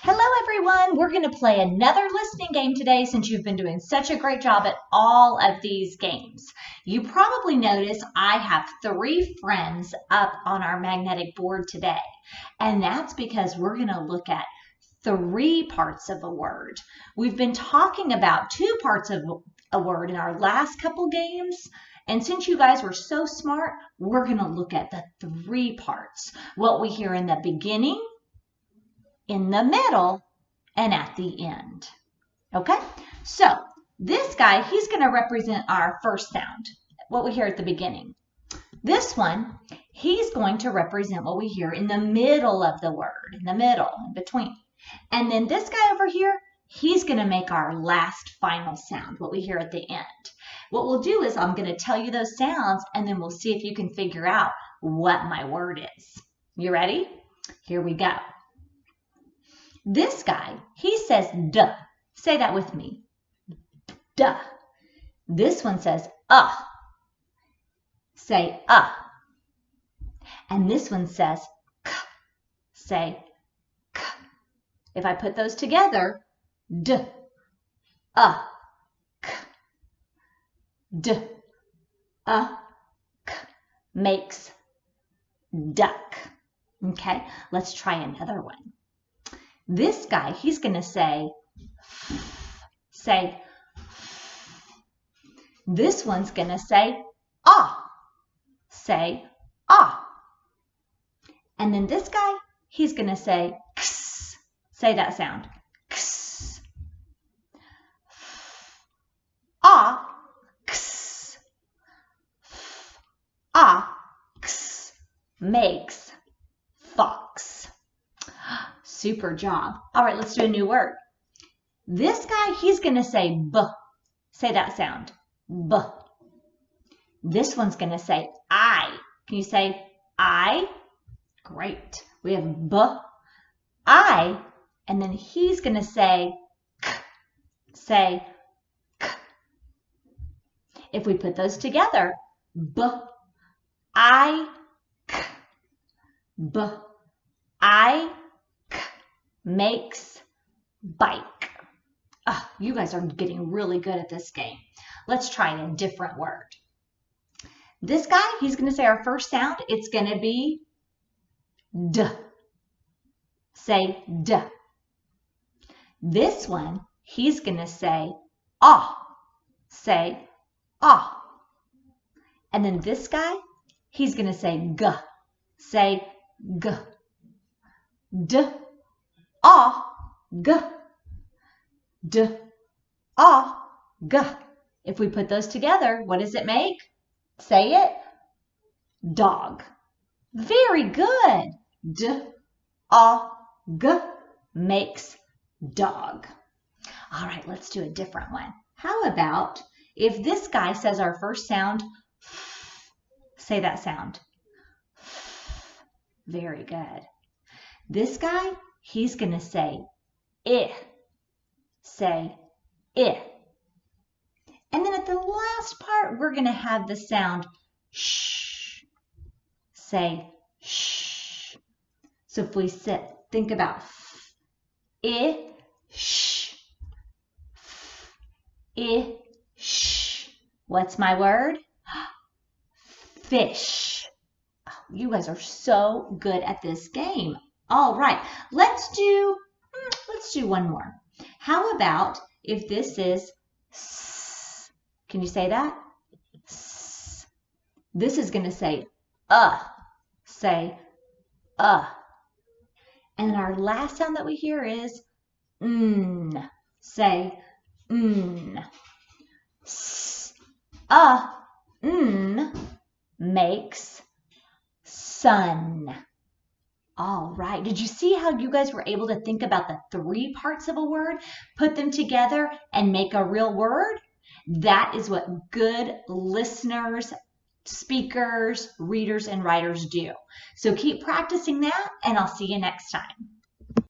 Hello everyone, we're going to play another listening game today since you've been doing such a great job at all of these games. You probably noticed I have 3 friends up on our magnetic board today, and that's because we're going to look at 3 parts of a word. We've been talking about 2 parts of a word in our last couple games, and since you guys were so smart, we're going to look at the 3 parts. What we hear in the beginning, in the middle, and at the end. Okay, so this guy, he's going to represent our first sound, what we hear at the beginning. This one, he's going to represent what we hear in the middle of the word, in the middle, in between. And then this guy over here, he's going to make our last final sound, what we hear at the end. What we'll do is I'm going to tell you those sounds, and then we'll see if you can figure out what my word is. You ready? Here we go. This guy, he says duh. Say that with me. Duh. This one says Say And this one says k. Say k. If I put those together, d, k. D, k makes duck. Okay, let's try another one. This guy, he's going to say. This one's going to say ah. Say ah. And then this guy, he's going to say ks. Say that sound. Ks. Ah, ks. Ah, ks makes fox. Super job. All right, let's do a new word. This guy, he's going to say b. Say that sound. B. This one's going to say I. Can you say I? Great. We have b, I, and then he's going to say k. Say k. If we put those together, b, I, k. B, I, k makes bike. You guys are getting really good at this game. Let's try a different word. This guy, he's going to say our first sound. It's going to be d. Say d. This one, he's going to say ah. Say ah. And then this guy, he's going to say g. Say g. D, ah, g. D, ah, g. If we put those together, what does it make? Say it. Dog. Very good. D, ah, g makes dog. All right, let's do a different one. How about if this guy says our first sound, say that sound. Very good. This guy, he's going to say I. Say I. And then at the last part, we're going to have the sound sh. Say sh. So if we think about I, sh. I, sh. What's my word? Fish. You guys are so good at this game. All right, let's do one more. How about if this is s? Can you say that? S. This is going to say Say And our last sound that we hear is n. Say n. S, n makes sun. All right. Did you see how you guys were able to think about the 3 parts of a word, put them together, and make a real word? That is what good listeners, speakers, readers, and writers do. So keep practicing that, and I'll see you next time.